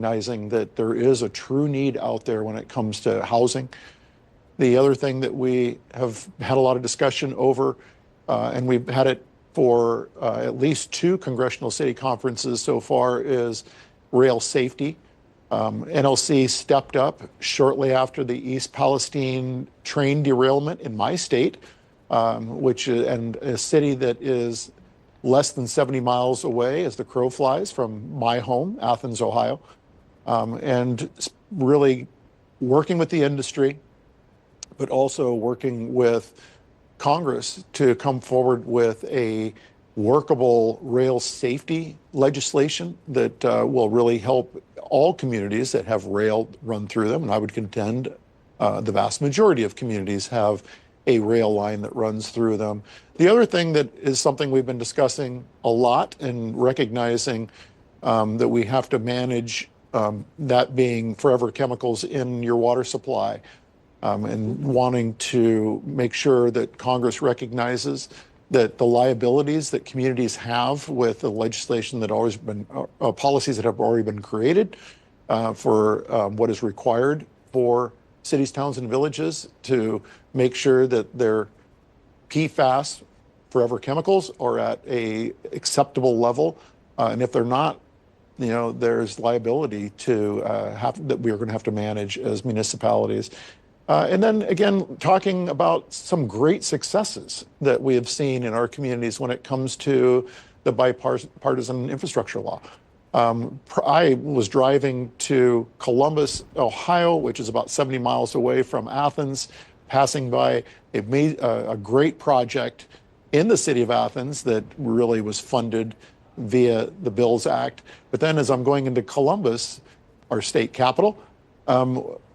recognizing that there is a true need out there when it comes to housing. The other thing that we have had a lot of discussion over, and we've had it for at least 2 congressional city conferences so far, is rail safety. NLC stepped up shortly after the East Palestine train derailment in my state, and a city that is less than 70 miles away as the crow flies from my home, Athens, Ohio, and really working with the industry, but also working with Congress to come forward with a workable rail safety legislation that will really help all communities that have rail run through them. And I would contend the vast majority of communities have a rail line that runs through them. The other thing that is something we've been discussing a lot and recognizing that we have to manage, that being forever chemicals in your water supply, and wanting to make sure that Congress recognizes that the liabilities that communities have with the legislation that always been, policies that have already been created for what is required for cities, towns, and villages to make sure that their PFAS, forever chemicals, are at a acceptable level. And if they're not, there's liability to that we are going to have to manage as municipalities. And then again, talking about some great successes that we have seen in our communities when it comes to the bipartisan infrastructure law. I was driving to Columbus, Ohio, which is about 70 miles away from Athens, passing by a great project in the city of Athens that really was funded via the Bills Act. But then as I'm going into Columbus, our state capital,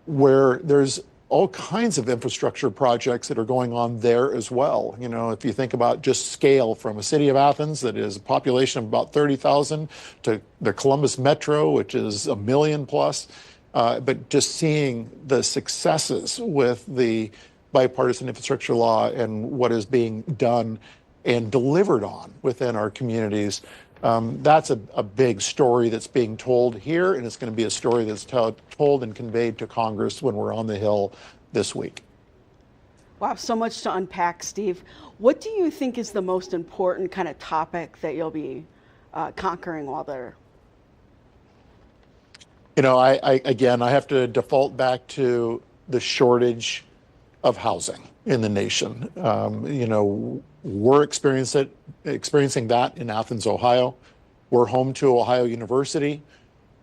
where there's all kinds of infrastructure projects that are going on there as well. If you think about just scale from a city of Athens that is a population of about 30,000 to the Columbus Metro, which is 1 million plus, but just seeing the successes with the bipartisan infrastructure law and what is being done and delivered on within our communities, that's a big story that's being told here, and it's going to be a story that's told and conveyed to Congress when we're on the Hill this week. Wow, so much to unpack, Steve. What do you think is the most important kind of topic that you'll be conquering while there? I have to default back to the shortage of housing in the nation. We're experiencing that in Athens, Ohio. We're home to Ohio University.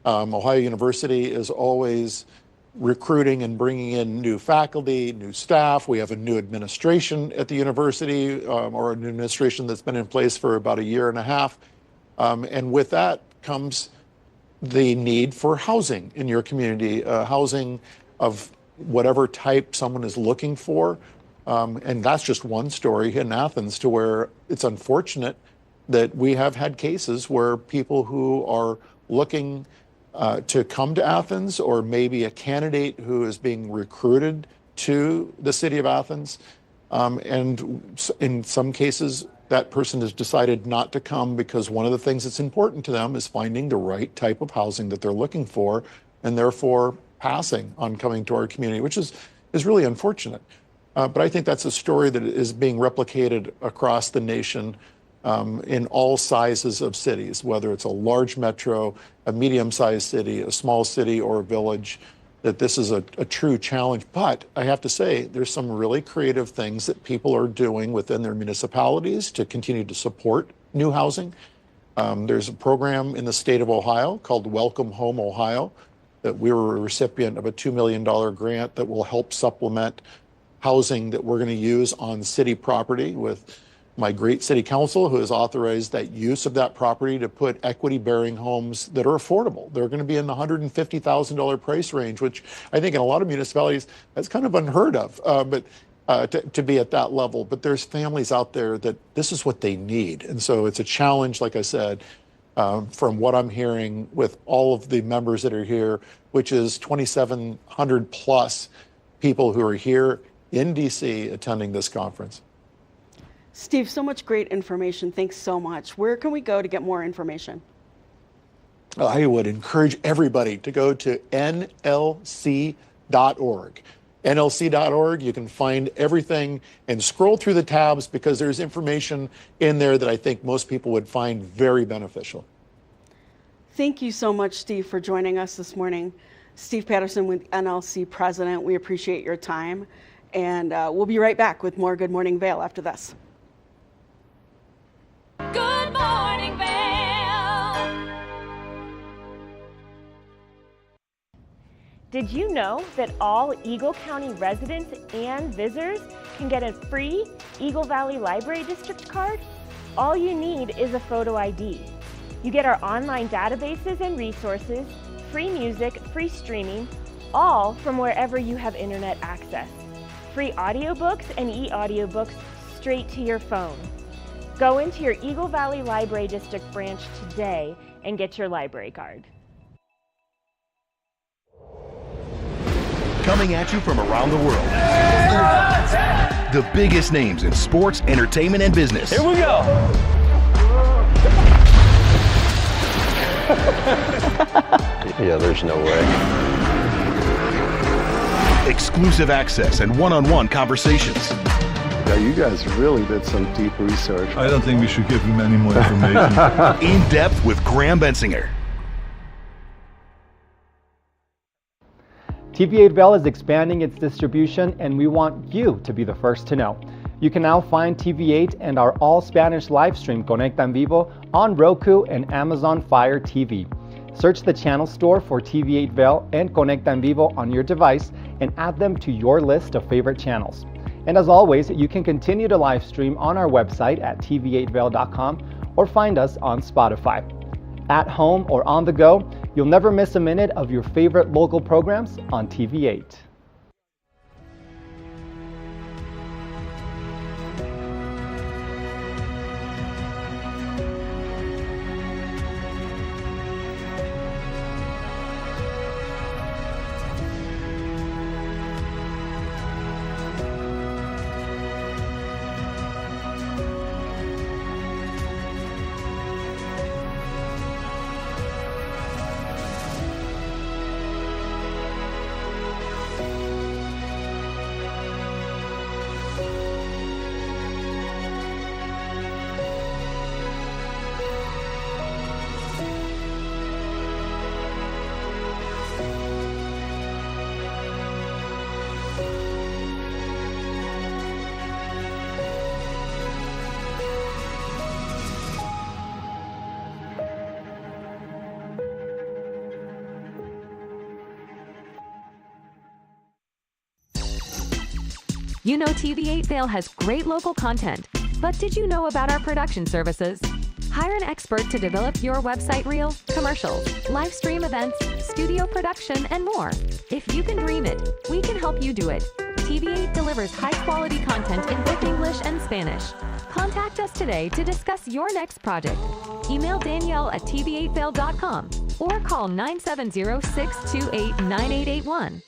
Ohio University is always recruiting and bringing in new faculty, new staff. We have a new administration at the university, or an administration that's been in place for about 1.5 years. And with that comes the need for housing in your community, housing of whatever type someone is looking for. And that's just one story in Athens, to where it's unfortunate that we have had cases where people who are looking to come to Athens, or maybe a candidate who is being recruited to the city of Athens, and in some cases that person has decided not to come because one of the things that's important to them is finding the right type of housing that they're looking for, and therefore passing on coming to our community, which is really unfortunate. But I think that's a story that is being replicated across the nation, in all sizes of cities, whether it's a large metro, a medium-sized city, a small city, or a village, that this is a true challenge. But I have to say, there's some really creative things that people are doing within their municipalities to continue to support new housing. There's a program in the state of Ohio called Welcome Home Ohio, that we were a recipient of a $2 million grant that will help supplement housing that we're going to use on city property, with my great city council, who has authorized that use of that property to put equity-bearing homes that are affordable. They're going to be in the $150,000 price range, which I think in a lot of municipalities, that's kind of unheard of, to be at that level. But there's families out there that this is what they need. And so it's a challenge, like I said, from what I'm hearing with all of the members that are here, which is 2,700 plus people who are here in DC attending this conference. Steve, so much great information. Thanks so much. Where can we go to get more information? I would encourage everybody to go to nlc.org. nlc.org, you can find everything and scroll through the tabs because there's information in there that I think most people would find very beneficial. Thank you so much, Steve, for joining us this morning. Steve Patterson with NLC President, we appreciate your time. And we'll be right back with more Good Morning Vail after this. Good Morning Vail. Did you know that all Eagle County residents and visitors can get a free Eagle Valley Library District card? All you need is a photo ID. You get our online databases and resources, free music, free streaming, all from wherever you have internet access. Free audiobooks and e-audiobooks straight to your phone. Go into your Eagle Valley Library District branch today and get your library card. Coming at you from around the world. The biggest names in sports, entertainment, and business. Here we go. Yeah, there's no way. Exclusive access and one-on-one conversations. Yeah, you guys really did some deep research. I don't think we should give him any more information. In depth with Graham Bensinger. TV8 Vail is expanding its distribution, and we want you to be the first to know. You can now find TV8 and our all-Spanish live stream Conecta en Vivo on Roku and Amazon Fire TV. Search the channel store for TV8 Vail and Conecta en Vivo on your device and add them to your list of favorite channels. And as always, you can continue to live stream on our website at tv8vail.com or find us on Spotify. At home or on the go, you'll never miss a minute of your favorite local programs on TV8. You know TV8 Vail has great local content, but did you know about our production services? Hire an expert to develop your website reel, commercials, live stream events, studio production, and more. If you can dream it, we can help you do it. TV8 delivers high-quality content in both English and Spanish. Contact us today to discuss your next project. Email Danielle at tv8vail.com or call 970-628-9881.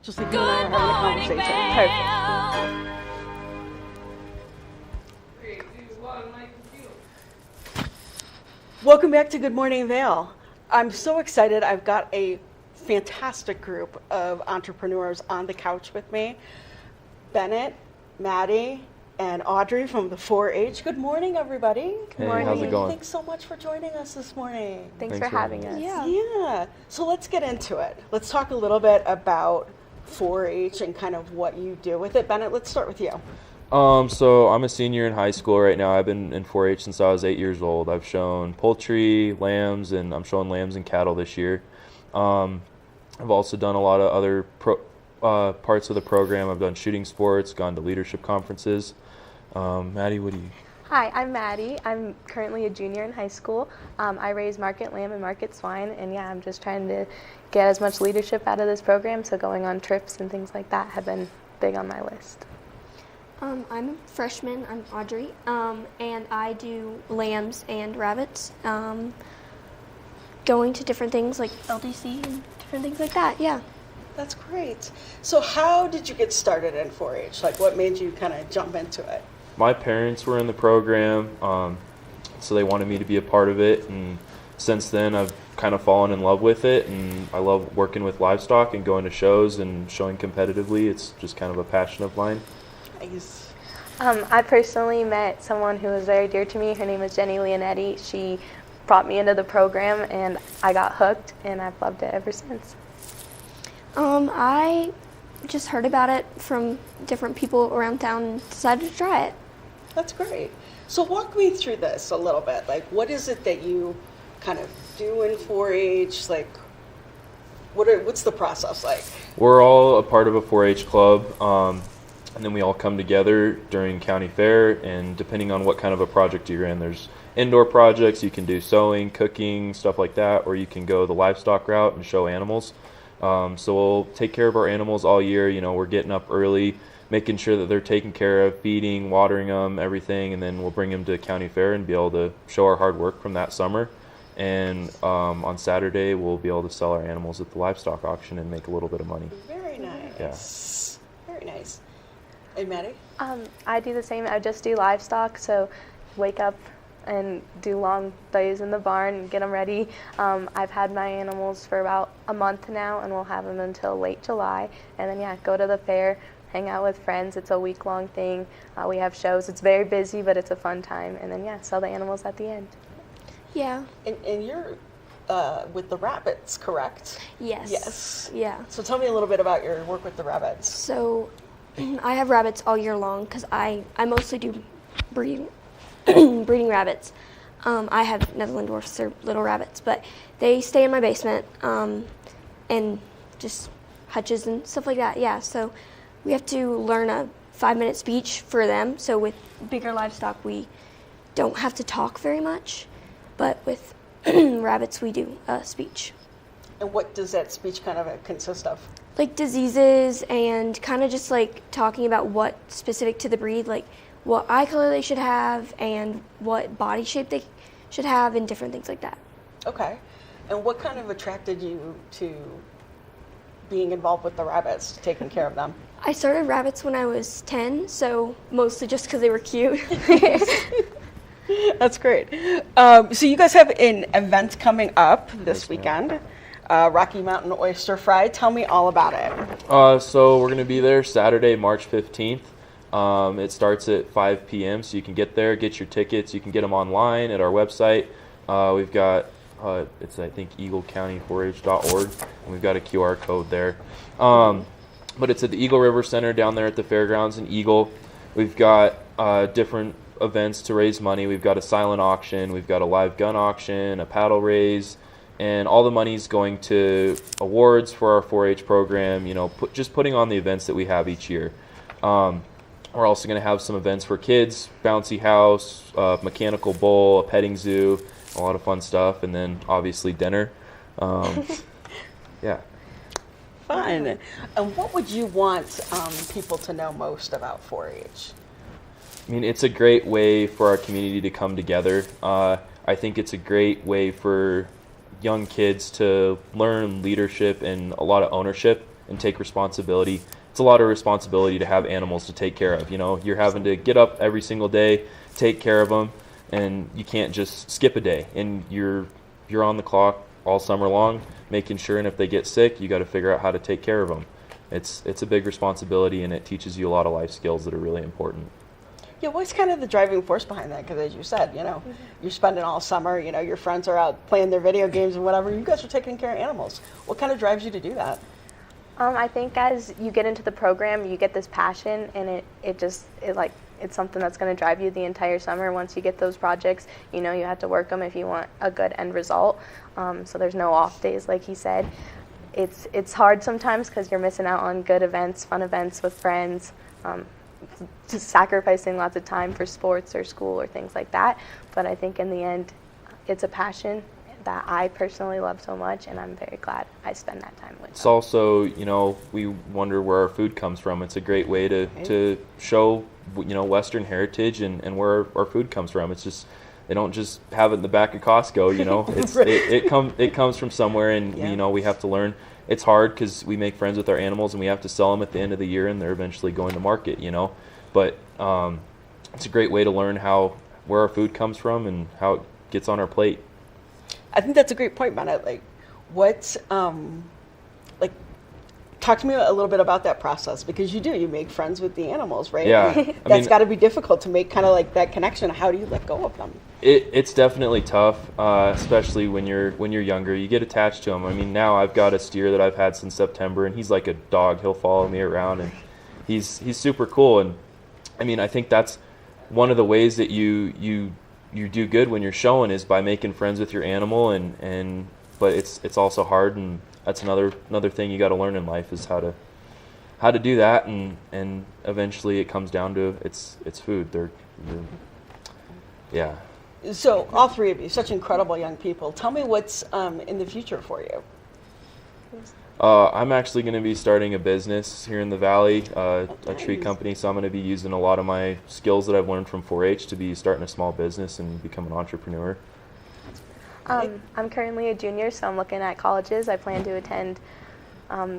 Just like you and I are having a conversation. Perfect. Welcome back to Good Morning Vail. I'm so excited. I've got a fantastic group of entrepreneurs on the couch with me. Bennett, Maddie, and Audrey from the 4-H. Good morning, everybody. Hey, how's it going? Thanks so much for joining us this morning. Thanks for having us. Yeah. So let's get into it. Let's talk a little bit about 4-H and kind of what you do with it. Bennett, let's start with you. So I'm a senior in high school right now. I've been in 4-H since I was 8 years old. I've shown poultry, lambs, and I'm showing lambs and cattle this year. I've also done a lot of other parts of the program. I've done shooting sports, gone to leadership conferences. Maddie, what do you? Hi, I'm Maddie. I'm currently a junior in high school. I raise market lamb and market swine, and yeah, I'm just trying to get as much leadership out of this program, so going on trips and things like that have been big on my list. I'm a freshman. I'm Audrey, and I do lambs and rabbits, going to different things like LDC and different things like that, yeah. That's great. So how did you get started in 4-H? Like, what made you kind of jump into it? My parents were in the program, so they wanted me to be a part of it, and since then I've kind of fallen in love with it, and I love working with livestock and going to shows and showing competitively. It's just kind of a passion of mine. Nice. I personally met someone who was very dear to me. Her name is Jenny Leonetti. She brought me into the program, and I got hooked, and I've loved it ever since. I just heard about it from different people around town and decided to try it. That's great. So walk me through this a little bit. Like, what is it that you kind of do in 4-H? Like, what's the process like? We're all a part of a 4-H club, and then we all come together during county fair, and depending on what kind of a project you're in, there's indoor projects. You can do sewing, cooking, stuff like that, or you can go the livestock route and show animals. So we'll take care of our animals all year. You know, we're getting up early, making sure that they're taken care of, feeding, watering them, everything, and then we'll bring them to county fair and be able to show our hard work from that summer. And on Saturday, we'll be able to sell our animals at the livestock auction and make a little bit of money. Very nice. Yeah. Very nice. And Maddie? I do the same. I just do livestock, so wake up and do long days in the barn and get them ready. I've had my animals for about a month now, and we'll have them until late July. And then, yeah, go to the fair, hang out with friends. It's a week-long thing. We have shows. It's very busy, but it's a fun time. And then, yeah, sell the animals at the end. Yeah. And you're with the rabbits, correct? Yes. Yes. Yeah. So tell me a little bit about your work with the rabbits. So I have rabbits all year long because I mostly do breeding rabbits. I have Netherland dwarfs, they're little rabbits, but they stay in my basement and just hutches and stuff like that. Yeah, so we have to learn a 5-minute speech for them. So with bigger livestock, we don't have to talk very much, but with rabbits, we do a speech. And what does that speech kind of consist of? Like diseases and kind of just like talking about what specific to the breed, like what eye color they should have and what body shape they should have and different things like that. Okay. And what kind of attracted you to being involved with the rabbits, taking care of them? I started rabbits when I was 10, so mostly just because they were cute. That's great. So you guys have an event coming up this weekend, Rocky Mountain Oyster Fry. Tell me all about it. So we're going to be there Saturday, March 15th. It starts at 5 p.m., so you can get there, get your tickets. You can get them online at our website. We've got, it's I think eaglecounty4h.org, and we've got a QR code there. But it's at the Eagle River Center down there at the fairgrounds in Eagle. We've got different events to raise money. We've got a silent auction, we've got a live gun auction, a paddle raise, and all the money's going to awards for our 4-H program, you know, just putting on the events that we have each year. We're also going to have some events for kids, bouncy house, mechanical bull, a petting zoo, a lot of fun stuff, and then obviously dinner. Yeah. Fun. And what would you want people to know most about 4-H? I mean, it's a great way for our community to come together. I think it's a great way for young kids to learn leadership and a lot of ownership and take responsibility. It's a lot of responsibility to have animals to take care of. You know, you're having to get up every single day, take care of them, and you can't just skip a day. And you're on the clock all summer long, making sure, and if they get sick, you got to figure out how to take care of them. It's a big responsibility, and it teaches you a lot of life skills that are really important. Yeah, what's kind of the driving force behind that? Because as you said, you're spending all summer, your friends are out playing their video games and whatever. You guys are taking care of animals. What kind of drives you to do that? I think as you get into the program, you get this passion, and it's something that's going to drive you the entire summer. Once you get those projects, you have to work them if you want a good end result. So there's no off days, like he said. It's hard sometimes because you're missing out on good events, fun events with friends, just sacrificing lots of time for sports or school or things like that. But I think in the end, it's a passion that I personally love so much, and I'm very glad I spend that time with them. It's also, we wonder where our food comes from. It's a great way to show, Western heritage and where our food comes from. It's just, they don't just have it in the back of Costco, it comes from somewhere, and we have to learn. It's hard because we make friends with our animals and we have to sell them at the end of the year, and they're eventually going to market, But it's a great way to learn where our food comes from and how it gets on our plate. I think that's a great point, Bennett. Talk to me a little bit about that process, because you make friends with the animals, right? Yeah. That's got to be difficult to make kind of like that connection. How do you let go of them? It's definitely tough, especially when you're younger. You get attached to them. Now I've got a steer that I've had since September, and he's like a dog. He'll follow me around, and he's super cool. And I think that's one of the ways that you do good when you're showing is by making friends with your animal, but it's also hard, and that's another thing you got to learn in life is how to do that, and eventually it comes down to it's food. Yeah. So all three of you, such incredible young people. Tell me what's in the future for you. I'm actually going to be starting a business here in the Valley, a tree company. So I'm going to be using a lot of my skills that I've learned from 4-H to be starting a small business and become an entrepreneur. I'm currently a junior, so I'm looking at colleges. I plan to attend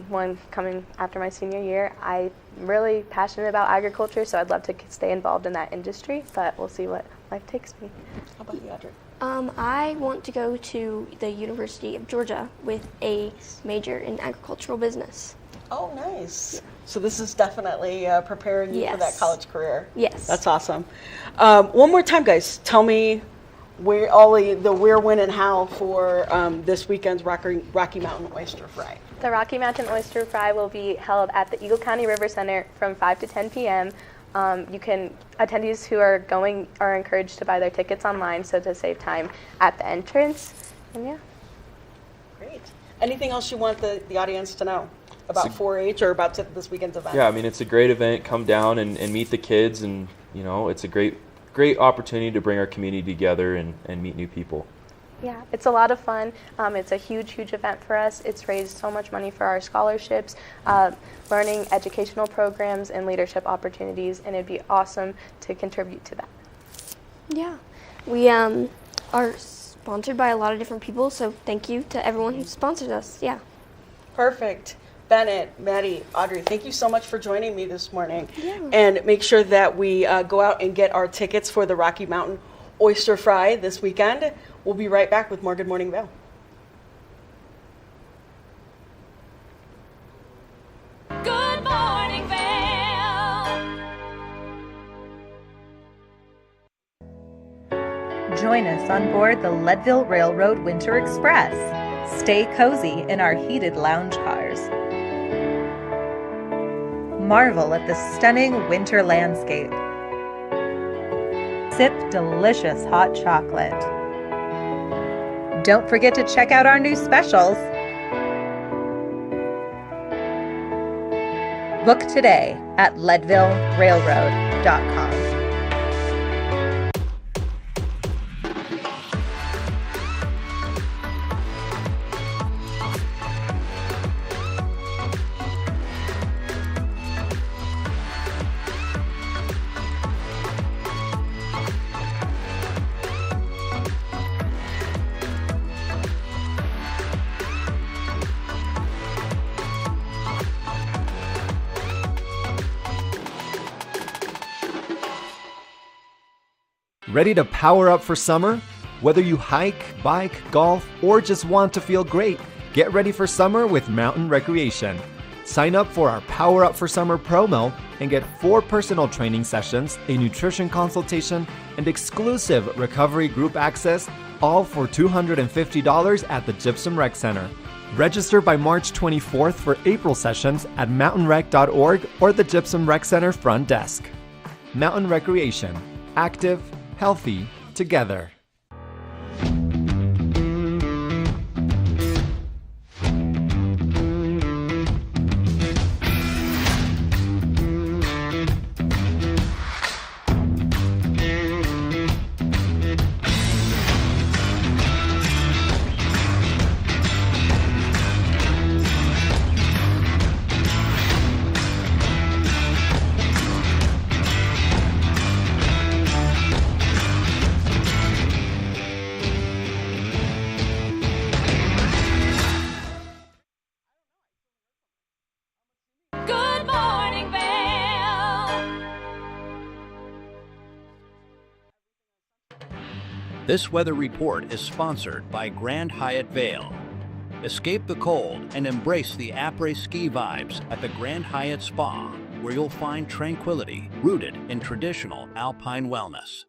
one coming after my senior year. I'm really passionate about agriculture, so I'd love to stay involved in that industry, but we'll see what life takes me. How about you, Audrey? I want to go to the University of Georgia with a major in agricultural business. Oh, nice. So this is definitely preparing you for that college career. Yes. That's awesome. One more time, guys. Tell me where, when, and how for this weekend's Rocky Mountain Oyster Fry. The Rocky Mountain Oyster Fry will be held at the Eagle County River Center from 5 to 10 p.m. Attendees who are going are encouraged to buy their tickets online, so to save time at the entrance. And yeah. Great. Anything else you want the audience to know about 4-H or about this weekend's event? Yeah, it's a great event. Come down and meet the kids, and it's a great opportunity to bring our community together and meet new people. Yeah, it's a lot of fun. It's a huge event for us. It's raised so much money for our scholarships, learning educational programs, and leadership opportunities, and it'd be awesome to contribute to that. Yeah, we are sponsored by a lot of different people, so thank you to everyone who sponsors us. Yeah. Perfect. Bennett, Maddie, Audrey, thank you so much for joining me this morning. Yeah. And make sure that we go out and get our tickets for the Rocky Mountain Oyster Fry this weekend. We'll be right back with more Good Morning Vail. Good morning, Vail. Join us on board the Leadville Railroad Winter Express. Stay cozy in our heated lounge cars. Marvel at the stunning winter landscape. Sip delicious hot chocolate. Don't forget to check out our new specials. Book today at leadvillerailroad.com. Ready to power up for summer? Whether you hike, bike, golf, or just want to feel great, get ready for summer with Mountain Recreation. Sign up for our Power Up for Summer promo and get 4 personal training sessions, a nutrition consultation, and exclusive recovery group access, all for $250 at the Gypsum Rec Center. Register by March 24th for April sessions at mountainrec.org or the Gypsum Rec Center front desk. Mountain Recreation. Active, healthy, together. This weather report is sponsored by Grand Hyatt Vail. Escape the cold and embrace the après-ski vibes at the Grand Hyatt Spa, where you'll find tranquility rooted in traditional alpine wellness.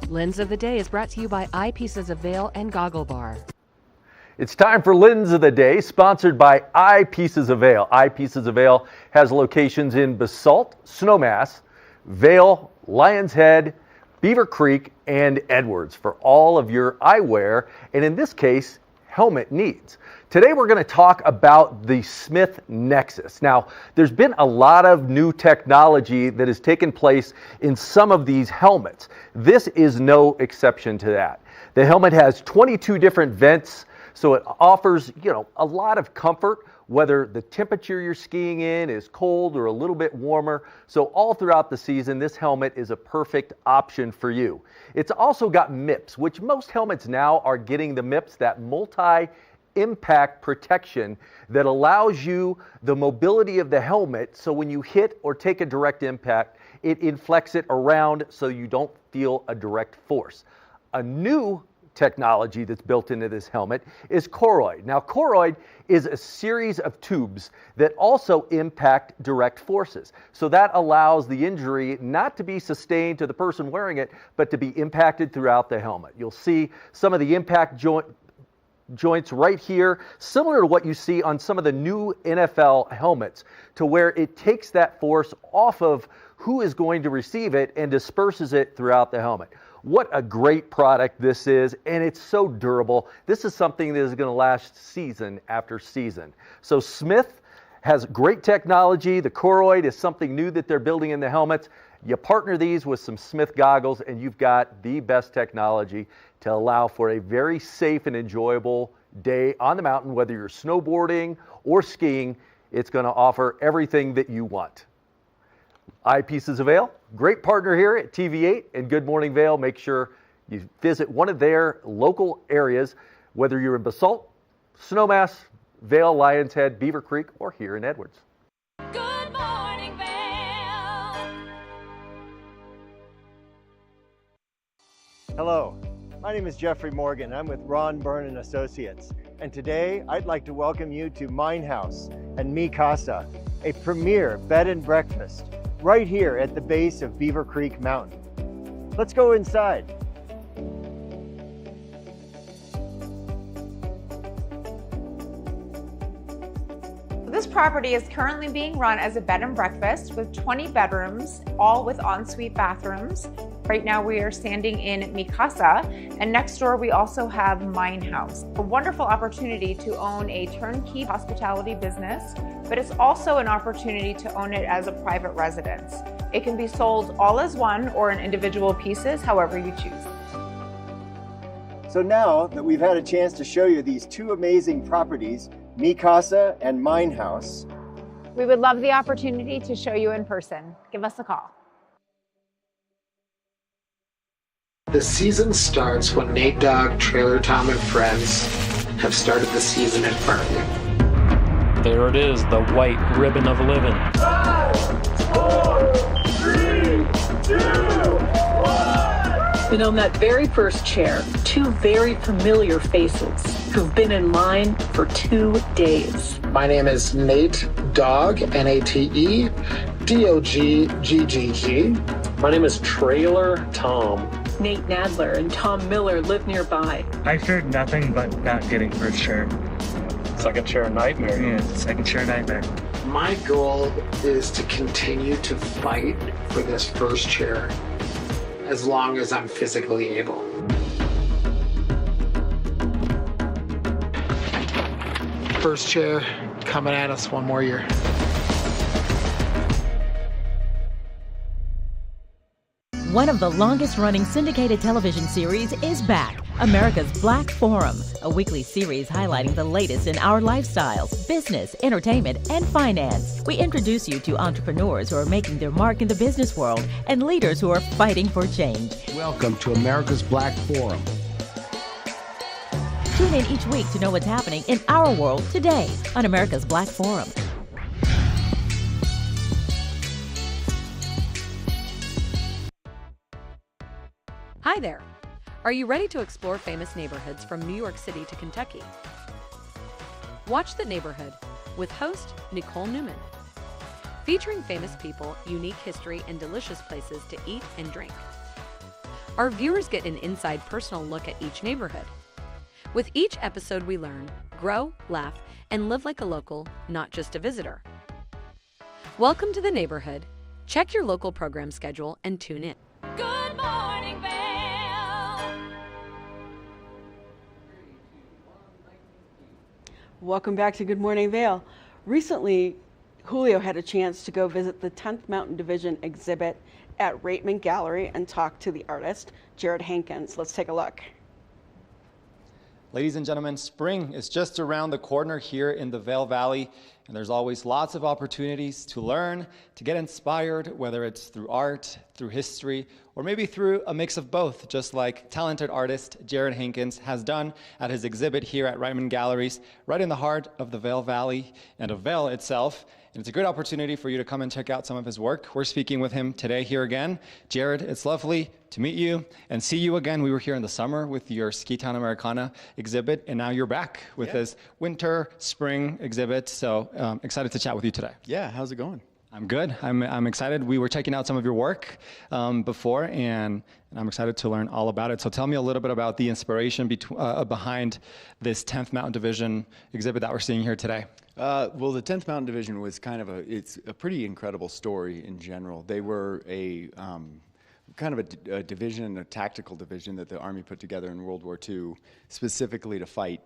Lens of the Day is brought to you by Eyepieces of Vail and Goggle Bar. It's time for Lens of the Day, sponsored by Eyepieces of Vail. Eyepieces of Vail has locations in Basalt, Snowmass, Vail, Lions Head, Beaver Creek, and Edwards for all of your eyewear, and in this case, helmet needs. Today we're going to talk about the Smith Nexus. Now, there's been a lot of new technology that has taken place in some of these helmets. This is no exception to that. The helmet has 22 different vents, so it offers, a lot of comfort, whether the temperature you're skiing in is cold or a little bit warmer. So all throughout the season, this helmet is a perfect option for you. It's also got MIPS, which most helmets now are getting the MIPS, that multi-impact protection that allows you the mobility of the helmet, so when you hit or take a direct impact, it inflects it around so you don't feel a direct force. A new technology that's built into this helmet is Choroid. Now, Choroid is a series of tubes that also impact direct forces. So that allows the injury not to be sustained to the person wearing it, but to be impacted throughout the helmet. You'll see some of the impact joints right here, similar to what you see on some of the new NFL helmets, to where it takes that force off of who is going to receive it and disperses it throughout the helmet. What a great product this is, and it's so durable. This is something that is going to last season after season. So Smith has great technology. The Choroid is something new that they're building in the helmets. You partner these with some Smith goggles, and you've got the best technology to allow for a very safe and enjoyable day on the mountain, whether you're snowboarding or skiing. It's going to offer everything that you want. Eyepieces of Vail, great partner here at TV8 and Good Morning Vail. Make sure you visit one of their local areas, whether you're in Basalt, Snowmass, Vail, Lions Head, Beaver Creek, or here in Edwards. Good Morning Vail. Hello, my name is Jeffrey Morgan. I'm with Ron Byrne & Associates. And today I'd like to welcome you to Mine House and Mi Casa, a premier bed and breakfast right here at the base of Beaver Creek Mountain. Let's go inside. This property is currently being run as a bed and breakfast with 20 bedrooms, all with ensuite bathrooms. Right now we are standing in Mi Casa, and next door we also have Mine House. A wonderful opportunity to own a turnkey hospitality business, but it's also an opportunity to own it as a private residence. It can be sold all as one or in individual pieces, however you choose. So now that we've had a chance to show you these two amazing properties, Mi Casa and Mine House, We would love the opportunity to show you in person. Give us a call. The season starts when Nate Dogg, Trailer Tom, and friends have started the season at Farley. There it is, the white ribbon of living. 5, 4, 3, 2, 1. And on that very first chair, two very familiar faces who've been in line for 2 days. My name is Nate Dogg, N-A-T-E, D-O-G-G-G-G. My name is Trailer Tom. Nate Nadler and Tom Miller live nearby. I feared nothing but not getting first chair. Second chair nightmare. Yeah, second chair nightmare. My goal is to continue to fight for this first chair as long as I'm physically able. First chair coming at us one more year. One of the longest-running syndicated television series is back, America's Black Forum, a weekly series highlighting the latest in our lifestyles, business, entertainment, and finance. We introduce you to entrepreneurs who are making their mark in the business world and leaders who are fighting for change. Welcome to America's Black Forum. Tune in each week to know what's happening in our world today on America's Black Forum. Hi there. Are you ready to explore famous neighborhoods from New York City to Kentucky? Watch The Neighborhood with host Nicole Newman. Featuring famous people, unique history, and delicious places to eat and drink. Our viewers get an inside personal look at each neighborhood. With each episode we learn, grow, laugh, and live like a local, not just a visitor. Welcome to The Neighborhood. Check your local program schedule and tune in. Good morning, Vail. Welcome back to Good Morning Vail. Recently, Julio had a chance to go visit the 10th Mountain Division exhibit at Reitman Gallery and talk to the artist, Jared Hankins. Let's take a look. Ladies and gentlemen, spring is just around the corner here in the Vail Valley, and there's always lots of opportunities to learn, to get inspired, whether it's through art, through history, or maybe through a mix of both, just like talented artist Jared Hankins has done at his exhibit here at Reitman Galleries, right in the heart of the Vail Valley and of Vail itself. And it's a great opportunity for you to come and check out some of his work. We're speaking with him today here again. Jared, it's lovely to meet you and see you again. We were here in the summer with your Ski Town Americana exhibit, and now you're back with this winter, spring exhibit. So excited to chat with you today. Yeah, how's it going? I'm good. I'm excited. We were checking out some of your work before, and I'm excited to learn all about it. So tell me a little bit about the inspiration behind this 10th Mountain Division exhibit that we're seeing here today. Well, the 10th Mountain Division was kind of it's a pretty incredible story in general. They were a kind of a division, a tactical division that the Army put together in World War II specifically to fight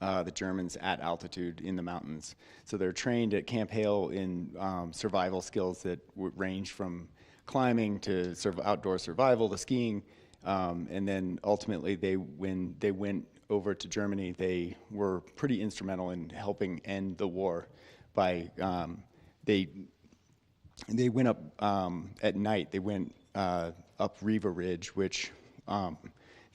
the Germans at altitude in the mountains. So they're trained at Camp Hale in survival skills that range from climbing to outdoor survival to skiing. And then ultimately, when they went over to Germany, they were pretty instrumental in helping end the war by they went up at night. They went up Riva Ridge, which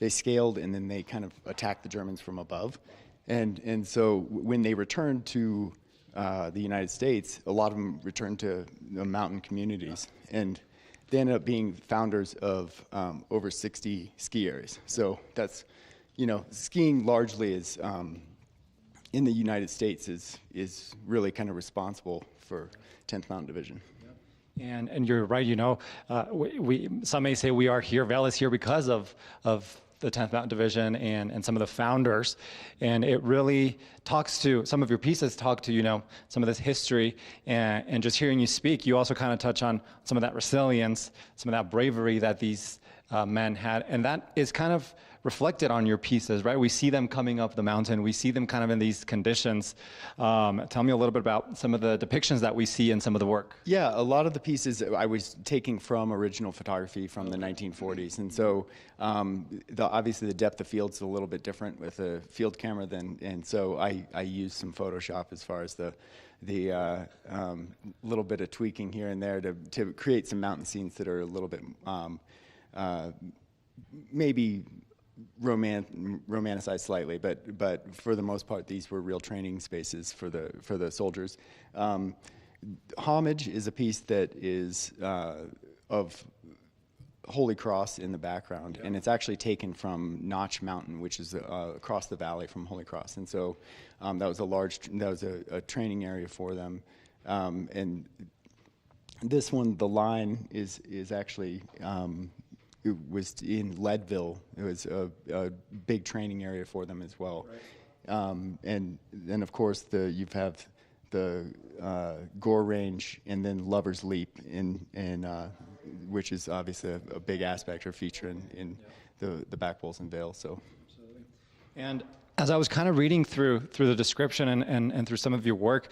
they scaled, and then they kind of attacked the Germans from above. And so when they returned to the United States, a lot of them returned to the mountain communities, and they ended up being founders of over 60 ski areas. So that's, skiing largely is in the United States is really kind of responsible for 10th Mountain Division. And you're right. We some may say we are here. Vail is here because of the 10th Mountain Division and some of the founders, and it really talks to, some of your pieces talk to, you know, some of this history, and just hearing you speak, you also kind of touch on some of that resilience, some of that bravery that these men had, and that is kind of reflected on your pieces, right? We see them coming up the mountain, we see them kind of in these conditions. Tell me a little bit about some of the depictions that we see in some of the work. Yeah, a lot of the pieces I was taking from original photography from the 1940s, and so obviously the depth of field's a little bit different with a field camera and so I used some Photoshop as far as the little bit of tweaking here and there to create some mountain scenes that are a little bit maybe romanticized slightly, but for the most part, these were real training spaces for the soldiers. Homage is a piece that is of Holy Cross in the background, and it's actually taken from Notch Mountain, which is across the valley from Holy Cross, and so that was a training area for them, and this one, the line is actually. It was in Leadville. It was a big training area for them as well. Right. And then, of course, you have the Gore Range and then Lover's Leap, which is obviously a big aspect or feature in the back bowls in Vail. So. Absolutely. And as I was kind of reading through the description and through some of your work,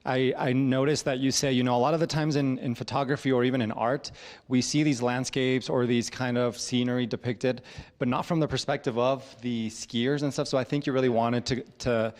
I noticed that you say, you know, a lot of the times in photography or even in art, we see these landscapes or these kind of scenery depicted, but not from the perspective of the skiers and stuff. So I think you really wanted to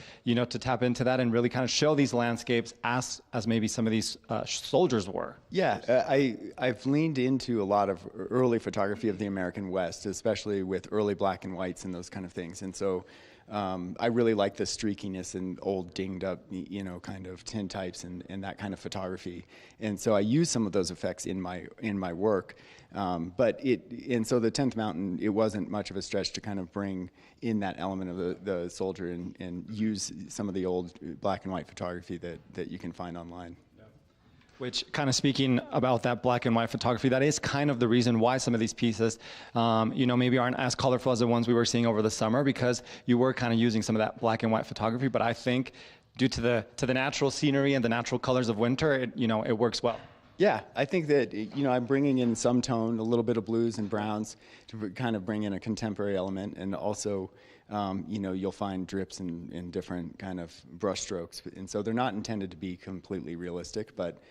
tap into that and really kind of show these landscapes as maybe some of these soldiers were. Yeah, I've leaned into a lot of early photography of the American West, especially with early black and whites and those kind of things. And so I really like the streakiness and old dinged up, you know, kind of tintypes and that kind of photography. And so I use some of those effects in my work. So the 10th Mountain, it wasn't much of a stretch to kind of bring in that element of the soldier and use some of the old black and white photography that you can find online. Which, kind of speaking about that black and white photography, that is kind of the reason why some of these pieces, maybe aren't as colorful as the ones we were seeing over the summer, because you were kind of using some of that black and white photography. But I think due to the natural scenery and the natural colors of winter, it works well. Yeah, I think that, I'm bringing in some tone, a little bit of blues and browns to kind of bring in a contemporary element, and also, you'll find drips and different kind of brush strokes, and so they're not intended to be completely realistic, but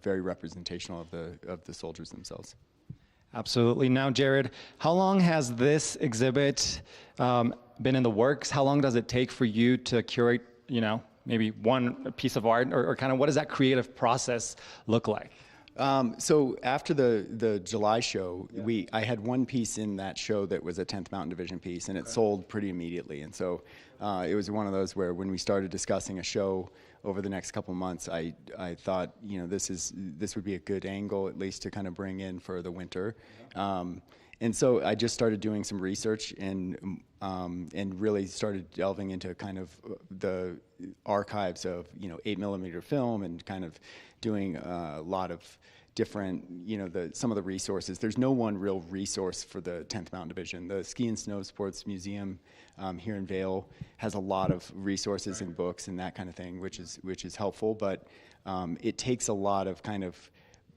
very representational of the soldiers themselves. Absolutely. Now, Jared, how long has this exhibit been in the works? How long does it take for you to curate, maybe one piece of art, or kind of what does that creative process look like? So after the July show, I had one piece in that show that was a 10th Mountain Division piece, and it sold pretty immediately. And so it was one of those where when we started discussing a show over the next couple months, I thought, this would be a good angle at least to kind of bring in for the winter. And so I just started doing some research and really started delving into kind of the archives of 8mm film and kind of doing a lot of different some of the resources. There's no one real resource for the 10th Mountain Division. The Ski and Snow Sports Museum here in Vail has a lot of resources and books and that kind of thing, which is helpful. But it takes a lot of kind of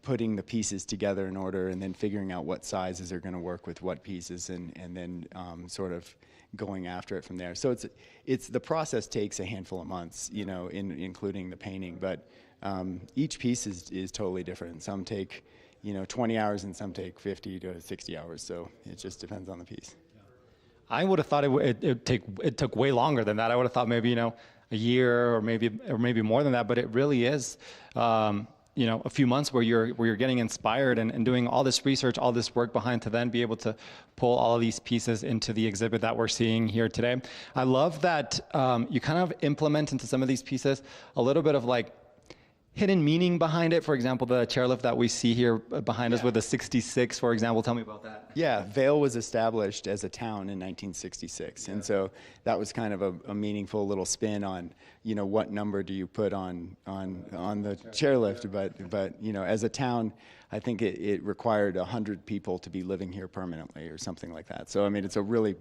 putting the pieces together in order and then figuring out what sizes are going to work with what pieces and then sort of going after it from there. So it's the process takes a handful of months, including the painting, but each piece is totally different. Some take 20 hours and some take 50 to 60 hours. So it just depends on the piece. I would have thought it took way longer than that. I would have thought maybe a year or maybe more than that, but it really is a few months where you're getting inspired and doing all this research, all this work behind to then be able to pull all of these pieces into the exhibit that we're seeing here today. I love that you kind of implement into some of these pieces a little bit of like hidden meaning behind it? For example, the chairlift that we see here behind us with the 66, for example. Tell me about that. Yeah, Vail was established as a town in 1966, and so that was kind of a meaningful little spin on, what number do you put on the chairlift? But as a town, I think it required 100 people to be living here permanently or something like that. So I mean, it's a really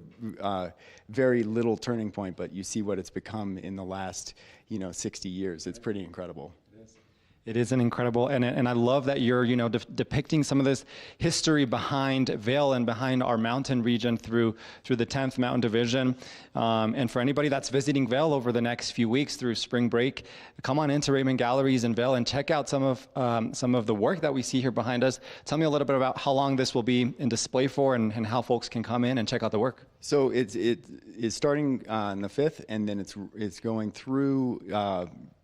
very little turning point, but you see what it's become in the last 60 years. It's pretty incredible. It is an incredible, and I love that you're depicting some of this history behind Vail and behind our mountain region through the 10th Mountain Division. And for anybody that's visiting Vail over the next few weeks through spring break, come on into Raymond Galleries in Vail and check out some of the work that we see here behind us. Tell me a little bit about how long this will be in display for, and how folks can come in and check out the work. So it is starting on the 5th, and then it's going through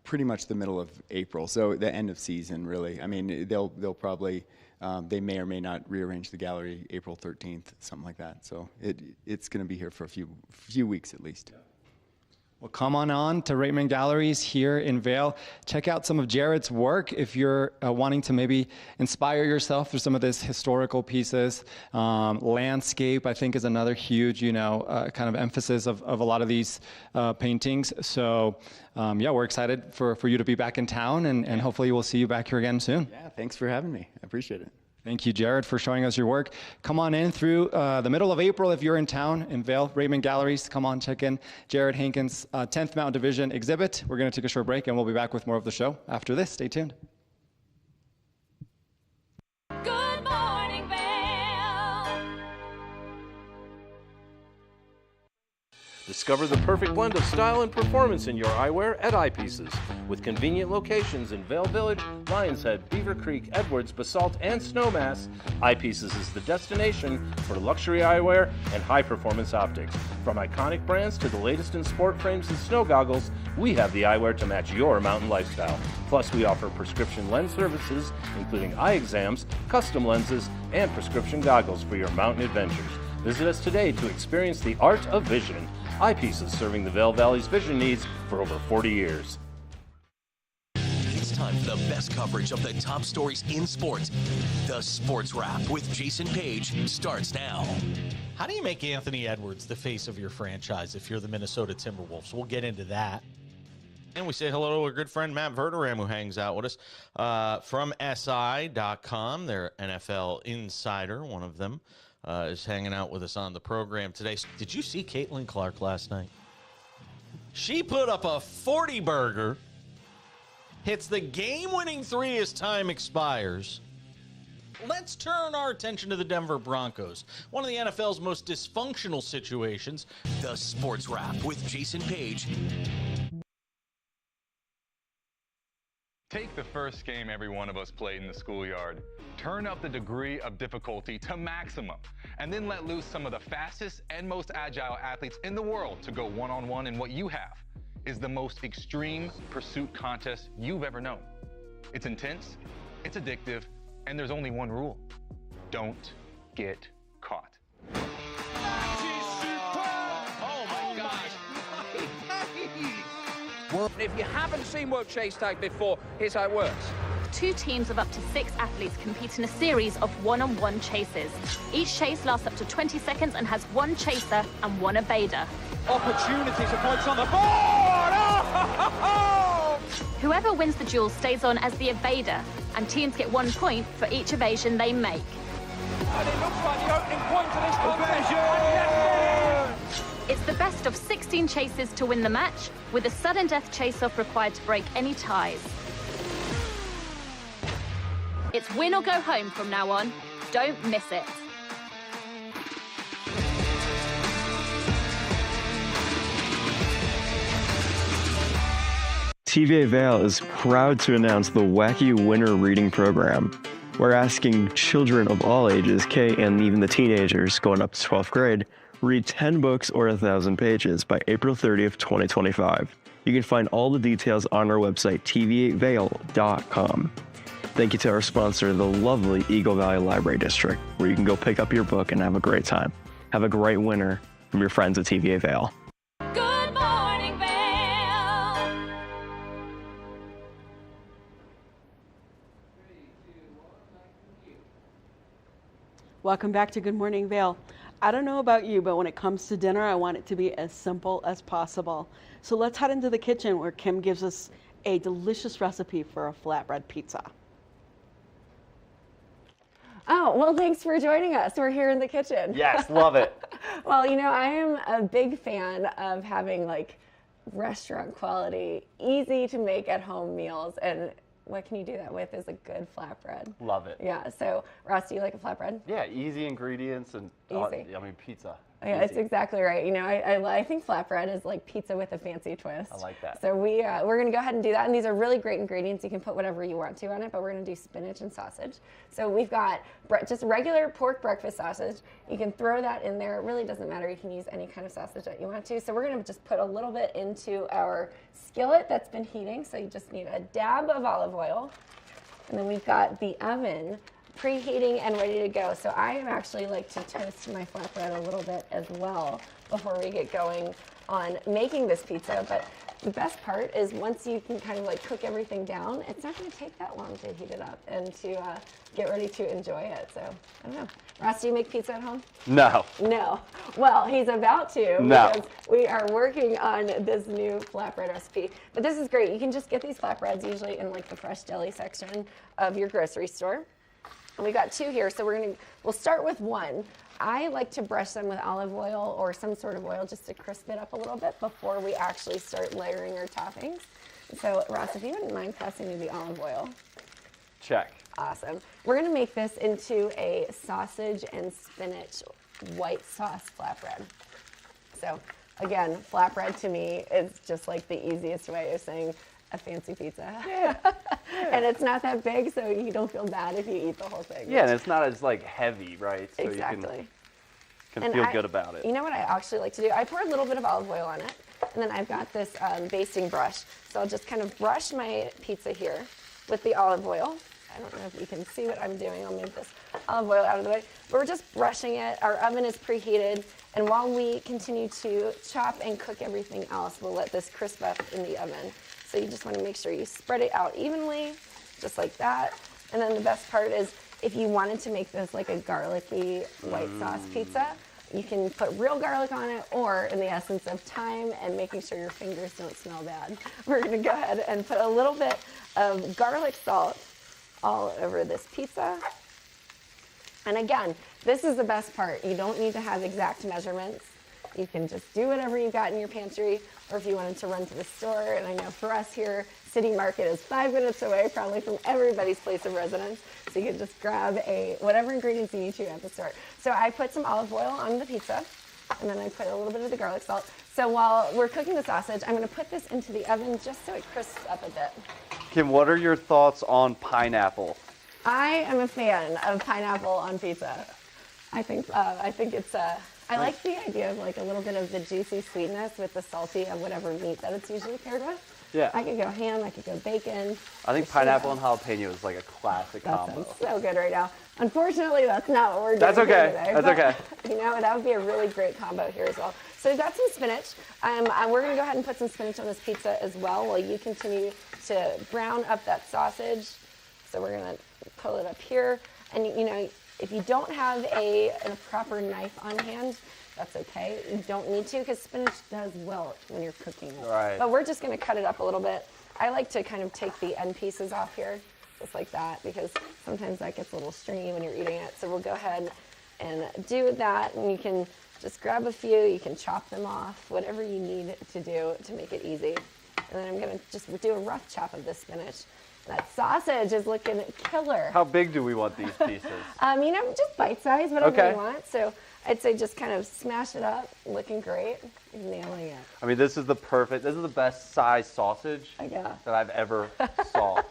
pretty much the middle of April, so the end of season, really. I mean, they'll probably, they may or may not rearrange the gallery April 13th, something like that. So it's going to be here for a few weeks at least. Well, come on to Raymond Galleries here in Vail. Check out some of Jared's work if you're wanting to maybe inspire yourself through some of this historical pieces. Landscape, I think, is another huge, kind of emphasis of a lot of these paintings. So, we're excited for you to be back in town, and hopefully we'll see you back here again soon. Yeah, thanks for having me. I appreciate it. Thank you, Jared, for showing us your work. Come on in through the middle of April if you're in town in Vail, Raymond Galleries. Come on, check in Jared Hankins' 10th Mountain Division exhibit. We're going to take a short break, and we'll be back with more of the show after this. Stay tuned. Good morning, Vail. Discover the perfect blend of style and performance in your eyewear at Eyepieces. With convenient locations in Vail Village, Lions Head, Beaver Creek, Edwards, Basalt, and Snowmass, Eyepieces is the destination for luxury eyewear and high-performance optics. From iconic brands to the latest in sport frames and snow goggles, we have the eyewear to match your mountain lifestyle. Plus, we offer prescription lens services, including eye exams, custom lenses, and prescription goggles for your mountain adventures. Visit us today to experience the art of vision. Eyepieces, serving the Vail Valley's vision needs for over 40 years. It's time for the best coverage of the top stories in sports. The Sports Wrap with Jason Page starts now. How do you make Anthony Edwards the face of your franchise if you're the Minnesota Timberwolves? We'll get into that. And we say hello to our good friend Matt Verderam, who hangs out with us from SI.com. They're NFL insider, one of them. Is hanging out with us on the program today. Did you see Caitlin Clark last night? She put up a 40-burger, hits the game-winning three as time expires. Let's turn our attention to the Denver Broncos, one of the NFL's most dysfunctional situations. The Sports Wrap with Jason Page. Take the first game every one of us played in the schoolyard. Turn up the degree of difficulty to maximum, and then let loose some of the fastest and most agile athletes in the world to go one-on-one in what you have is the most extreme pursuit contest you've ever known. It's intense, it's addictive, and there's only one rule. Don't get caught. Oh my gosh. If you haven't seen World Chase Tag before, here's how it works. 2 teams of up to 6 athletes compete in a series of one-on-one chases. Each chase lasts up to 20 seconds and has 1 chaser and 1 evader. Opportunities for points on the board! Oh! Whoever wins the duel stays on as the evader, and teams get 1 point for each evasion they make. And it looks like the opening point to this contest. It's the best of 16 chases to win the match, with a sudden death chase-off required to break any ties. It's win or go home from now on. Don't miss it. TVA Vail is proud to announce the Wacky Winter Reading Program. We're asking children of all ages, K and even the teenagers going up to 12th grade, read 10 books or 1,000 pages by April 30th, 2025. You can find all the details on our website, tva-vail.com. Thank you to our sponsor, the lovely Eagle Valley Library District, where you can go pick up your book and have a great time. Have a great winter from your friends at TVA Vail. Good morning, Vail. Welcome back to Good Morning Vail. I don't know about you, but when it comes to dinner, I want it to be as simple as possible. So let's head into the kitchen where Kim gives us a delicious recipe for a flatbread pizza. Oh, well, thanks for joining us. We're here in the kitchen. Yes, love it. Well, you know, I am a big fan of having like restaurant quality, easy to make at home meals. And what can you do that with is a good flatbread. Love it. Yeah. So, Ross, do you like a flatbread? Yeah, easy ingredients and Easy. I mean pizza. Yeah, Easy. it's exactly right. You know, I think flatbread is like pizza with a fancy twist. I like that. So we're going to go ahead and do that. And these are really great ingredients. You can put whatever you want to on it, but we're going to do spinach and sausage. So we've got just regular pork breakfast sausage. You can throw that in there. It really doesn't matter. You can use any kind of sausage that you want to. So we're going to just put a little bit into our skillet that's been heating. So you just need a dab of olive oil. And then we've got the oven preheating and ready to go. So I actually like to toast my flatbread a little bit as well before we get going on making this pizza. But the best part is once you can kind of like cook everything down, it's not going to take that long to heat it up and to get ready to enjoy it. So I don't know. Ross, do you make pizza at home? No. No. Well, he's about to because we are working on this new flatbread recipe. But this is great. You can just get these flatbreads usually in like the fresh deli section of your grocery store. And we got two here, so we'll start with one. I like to brush them with olive oil or some sort of oil just to crisp it up a little bit before we actually start layering our toppings. So Ross, if you wouldn't mind passing me the olive oil. Check. Awesome. We're gonna make this into a sausage and spinach white sauce flatbread. So again, flatbread to me is just like the easiest way of saying a fancy pizza. Yeah. And it's not that big, so you don't feel bad if you eat the whole thing. Yeah, and it's not as like heavy, right? So exactly. You can feel good about it. You know what I actually like to do? I pour a little bit of olive oil on it, and then I've got this basting brush. So I'll just kind of brush my pizza here with the olive oil. I don't know if you can see what I'm doing. I'll move this olive oil out of the way. But we're just brushing it. Our oven is preheated. And while we continue to chop and cook everything else, we'll let this crisp up in the oven. So you just want to make sure you spread it out evenly, just like that. And then the best part is if you wanted to make this like a garlicky white sauce pizza, you can put real garlic on it, or in the essence of time and making sure your fingers don't smell bad, we're going to go ahead and put a little bit of garlic salt all over this pizza. And again, this is the best part. You don't need to have exact measurements. You can just do whatever you got in your pantry, or if you wanted to run to the store. And I know for us here, City Market is 5 minutes away, probably from everybody's place of residence. So you can just grab whatever ingredients you need to at the store. So I put some olive oil on the pizza, and then I put a little bit of the garlic salt. So while we're cooking the sausage, I'm going to put this into the oven just so it crisps up a bit. Kim, what are your thoughts on pineapple? I am a fan of pineapple on pizza. I think it's I like the idea of like a little bit of the juicy sweetness with the salty of whatever meat that it's usually paired with. Yeah. I could go ham, I could go bacon. I think pineapple and jalapeno is like a classic combo. That sounds so good right now. Unfortunately, that's not what we're doing. That's okay. Today, that's okay. You know, that would be a really great combo here as well. So we've got some spinach. We're going to go ahead and put some spinach on this pizza as well while you continue to brown up that sausage. So we're going to pull it up here. And, you know, if you don't have a proper knife on hand, that's okay. You don't need to because spinach does wilt when you're cooking it. Right. But we're just going to cut it up a little bit. I like to kind of take the end pieces off here, just like that, because sometimes that gets a little stringy when you're eating it. So we'll go ahead and do that, and you can just grab a few. You can chop them off, whatever you need to do to make it easy. And then I'm going to just do a rough chop of this spinach. That sausage is looking killer. How big do we want these pieces? You know, just bite-sized, whatever Okay. you want. So I'd say just kind of smash it up, looking great, nailing it. I mean, this is the best size sausage Yeah. that I've ever saw.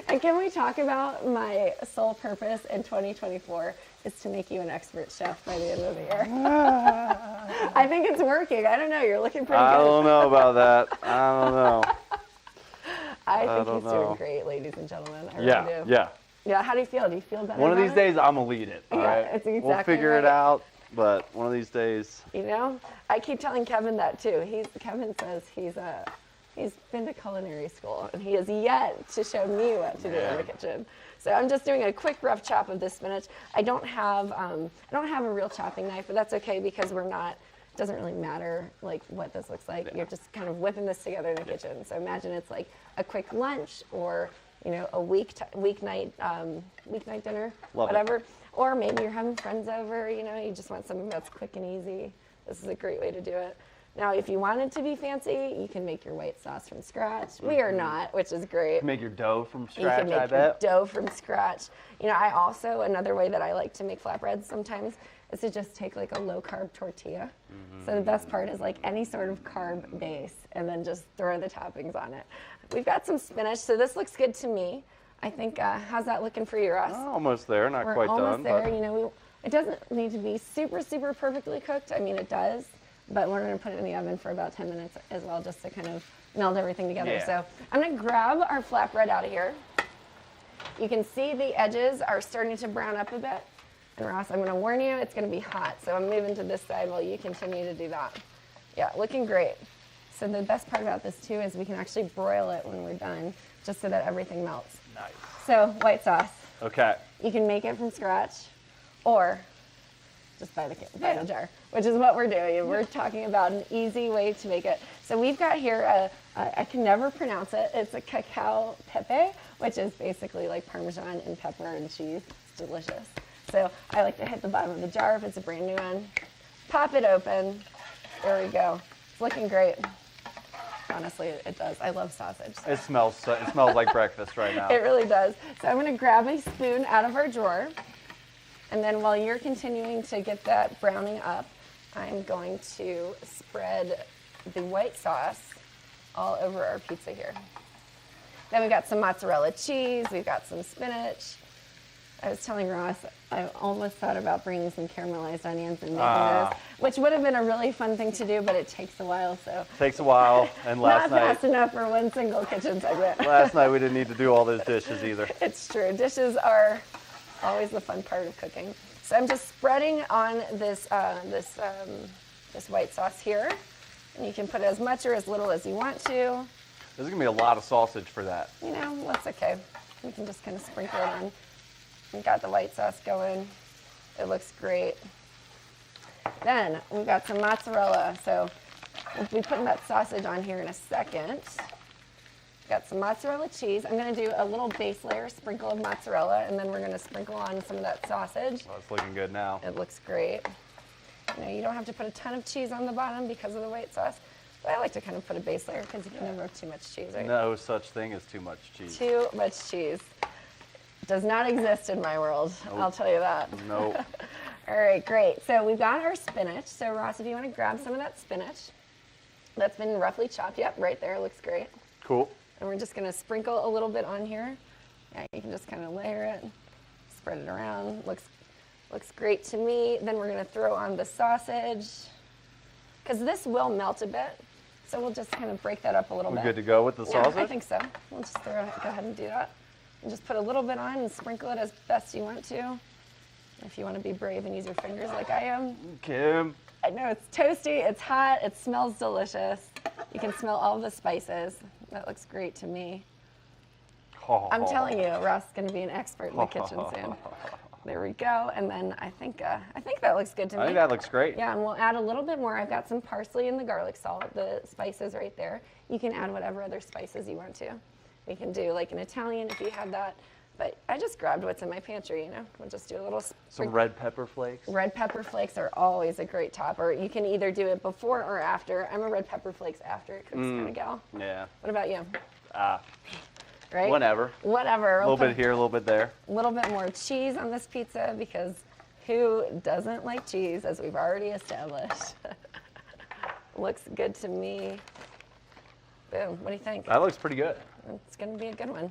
And can we talk about my sole purpose in 2024 is to make you an expert chef by the end of the year? I think it's working. I don't know. You're looking pretty good. I don't know about that. I don't know. I think he's doing great, ladies and gentlemen. I really do. Yeah. Yeah, how do you feel? Do you feel better? One of about these it? days, I'm gonna lead it. All Yeah, right. it's exactly We'll figure it right. out, but one of these days. You know, I keep telling Kevin that too. Kevin says he's He's been to culinary school, and he has yet to show me what to do in the kitchen. So I'm just doing a quick rough chop of this spinach. I don't have a real chopping knife, but that's okay because we're not. It doesn't really matter like what this looks like. You're just kind of whipping this together in the kitchen. So imagine it's like a quick lunch, or a weeknight dinner, whatever. Or maybe you're having friends over. You just want something that's quick and easy. This is a great way to do it. Now, if you want it to be fancy, you can make your white sauce from scratch. We are not, which is great. Make your dough from scratch, you can make I bet. Your dough from scratch. I also, another way that I like to make flatbreads sometimes is to just take like a low-carb tortilla. So the best part is like any sort of carb base, and then just throw the toppings on it. We've got some spinach, so this looks good to me. I think, how's that looking for you, Ross? Oh, almost there, not We're quite almost done. there. It doesn't need to be super, super perfectly cooked. I mean, it does. But we're going to put it in the oven for about 10 minutes as well, just to kind of meld everything together. Yeah. So I'm going to grab our flatbread out of here. You can see the edges are starting to brown up a bit. And Ross, I'm going to warn you, it's going to be hot. So I'm moving to this side while you continue to do that. Yeah, looking great. So the best part about this too is we can actually broil it when we're done, just so that everything melts. Nice. So white sauce. Okay. You can make it from scratch, or just buy the jar, which is what we're doing. We're talking about an easy way to make it. So we've got here, I can never pronounce it. It's a cacao pepe, which is basically like Parmesan and pepper and cheese. It's delicious. So I like to hit the bottom of the jar if it's a brand new one. Pop it open. There we go. It's looking great. Honestly, it does. I love sausage. So. It smells like breakfast right now. It really does. So I'm going to grab a spoon out of our drawer. And then while you're continuing to get that browning up, I'm going to spread the white sauce all over our pizza here. Then we've got some mozzarella cheese, we've got some spinach. I was telling Ross, I almost thought about bringing some caramelized onions and making those, which would have been a really fun thing to do, but it takes a while, so. Takes a while, and last Not night. fast enough for one single kitchen segment. Last night we didn't need to do all those dishes either. It's true. Dishes are always the fun part of cooking. So I'm just spreading on this white sauce here, and you can put as much or as little as you want to. There's gonna be a lot of sausage for that. That's okay. We can just kind of sprinkle it on. We've got the white sauce going. It looks great. Then we've got some mozzarella. So we'll be putting that sausage on here in a second. Got some mozzarella cheese. I'm going to do a little base layer sprinkle of mozzarella, and then we're going to sprinkle on some of that sausage. Oh, it's looking good now. It looks great. You don't have to put a ton of cheese on the bottom because of the white sauce, but I like to kind of put a base layer because you can never have too much cheese, right? No such thing as too much cheese. Too much cheese. Does not exist in my world, Nope. I'll tell you that. Nope. All right, great. So we've got our spinach. So Ross, if you want to grab some of that spinach that's been roughly chopped. Yep, right there, looks great. Cool. And we're just going to sprinkle a little bit on here. Yeah, you can just kind of layer it, spread it around. Looks great to me. Then we're going to throw on the sausage, because this will melt a bit. So we'll just kind of break that up a little bit. We're good to go with the sausage? I think so. We'll just go ahead and do that. And just put a little bit on and sprinkle it as best you want to. If you want to be brave and use your fingers like I am. Kim. I know it's toasty, it's hot, it smells delicious. You can smell all the spices. That looks great to me. I'm telling you, Ross is going to be an expert in the kitchen soon. There we go. And then I think that looks good to me. I think that looks great. Yeah, and we'll add a little bit more. I've got some parsley and the garlic salt, the spices right there. You can add whatever other spices you want to. We can do like an Italian if you have that. But I just grabbed what's in my pantry, We'll just do a little. Some red pepper flakes. Red pepper flakes are always a great topper. You can either do it before or after. I'm a red pepper flakes after it cooks kind of gal. Yeah. What about you? Right? Whatever. Whatever. A little bit here, a little bit there. A little bit more cheese on this pizza, because who doesn't like cheese, as we've already established? Looks good to me. Boom. What do you think? That looks pretty good. It's going to be a good one.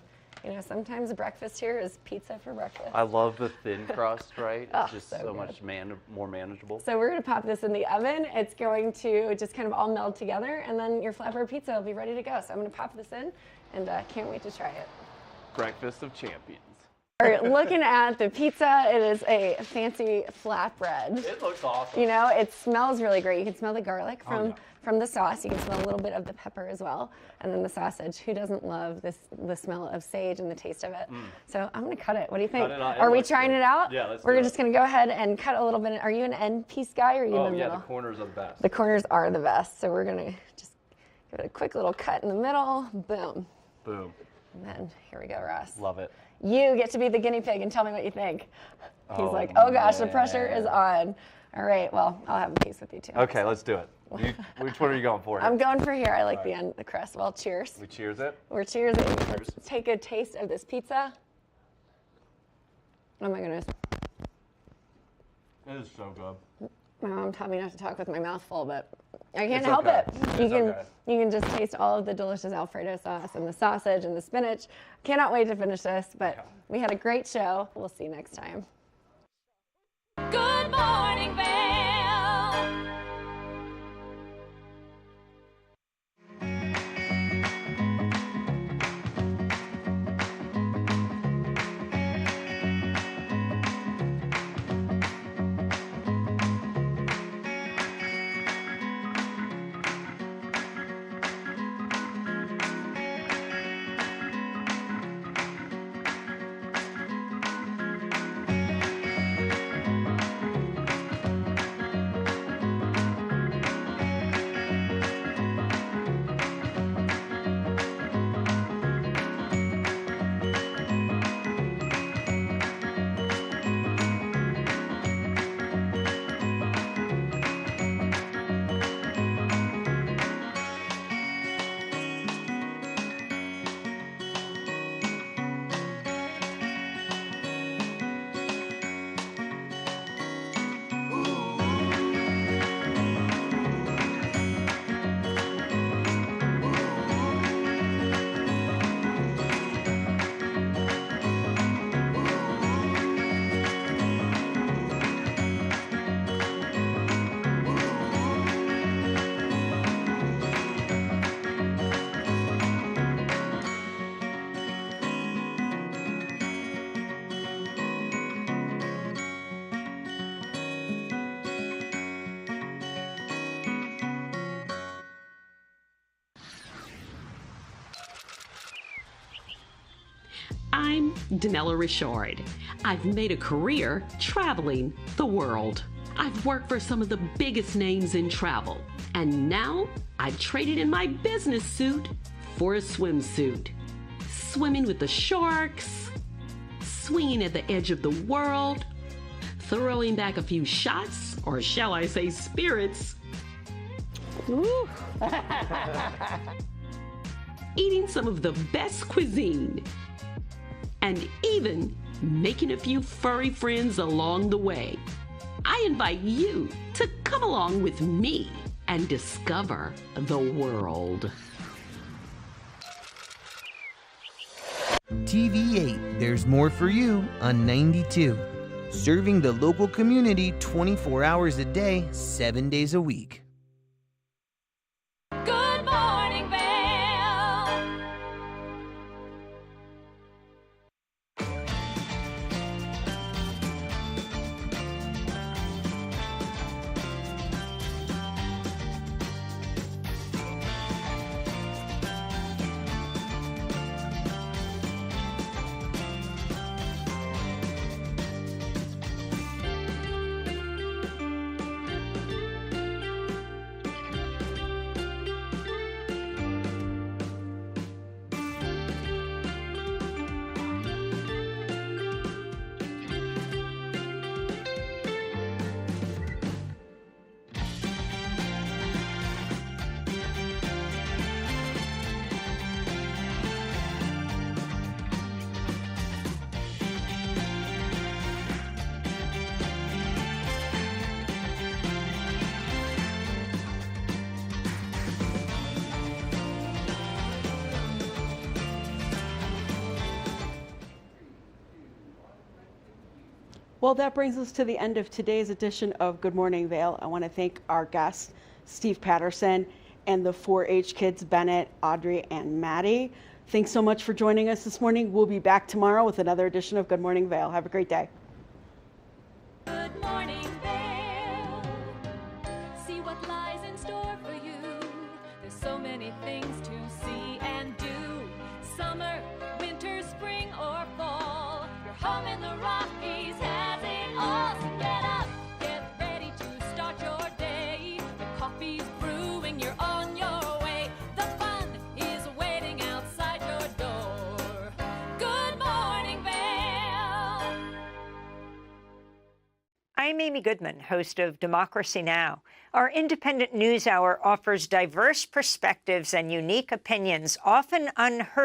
Sometimes breakfast here is pizza for breakfast. I love the thin crust, right? Oh, It's just so much more manageable. So we're going to pop this in the oven. It's going to just kind of all meld together, and then your flatbread pizza will be ready to go. So I'm going to pop this in, and can't wait to try it. Breakfast of champions. We're looking at the pizza. It is a fancy flatbread. It looks awesome. You know, it smells really great. You can smell the garlic from the sauce. You can smell a little bit of the pepper as well. And then the sausage. Who doesn't love the smell of sage and the taste of it? So I'm going to cut it. What do you think? Are we trying it out? Yeah, let's We're do just going to go ahead and cut a little bit. Are you an end piece guy or are you in the middle? The corners are the best. The corners are the best. So we're going to just give it a quick little cut in the middle. Boom. Boom. And then here we go, Ross. Love it. You get to be the guinea pig and tell me what you think. He's like, oh gosh, the pressure is on. All right, well, I'll have a piece with you too. Okay, let's do it. Which one are you going for here? I'm going for here. I like the crust. Well, cheers. We cheers it? We're cheersing. Let's take a taste of this pizza. Oh my goodness. It is so good. My mom taught me not to talk with my mouth full, but I can't help it. You can just taste all of the delicious Alfredo sauce and the sausage and the spinach. Cannot wait to finish this, but we had a great show. We'll see you next time. Good morning, Vail. I'm Danella Richard. I've made a career traveling the world. I've worked for some of the biggest names in travel, and now I've traded in my business suit for a swimsuit. Swimming with the sharks, swinging at the edge of the world, throwing back a few shots, or shall I say spirits. Woo. Eating some of the best cuisine, and even making a few furry friends along the way. I invite you to come along with me and discover the world. TV8, there's more for you on 92. Serving the local community 24 hours a day, 7 days a week. Good morning, Vail. Well, that brings us to the end of today's edition of Good Morning Vail. I want to thank our guests, Steve Patterson, and the 4-H kids, Bennett, Audrey, and Maddie. Thanks so much for joining us this morning. We'll be back tomorrow with another edition of Good Morning Vail. Have a great day. Good morning, Vail. See what lies in store for you. There's so many things to see and do. Summer, winter, spring, or fall. Your home in the Rockies has it all. So get up, get ready to start your day. The coffee's brewing, you're on your way. The fun is waiting outside your door. Good morning, Vail. I'm Amy Goodman, host of Democracy Now! Our independent news hour offers diverse perspectives and unique opinions, often unheard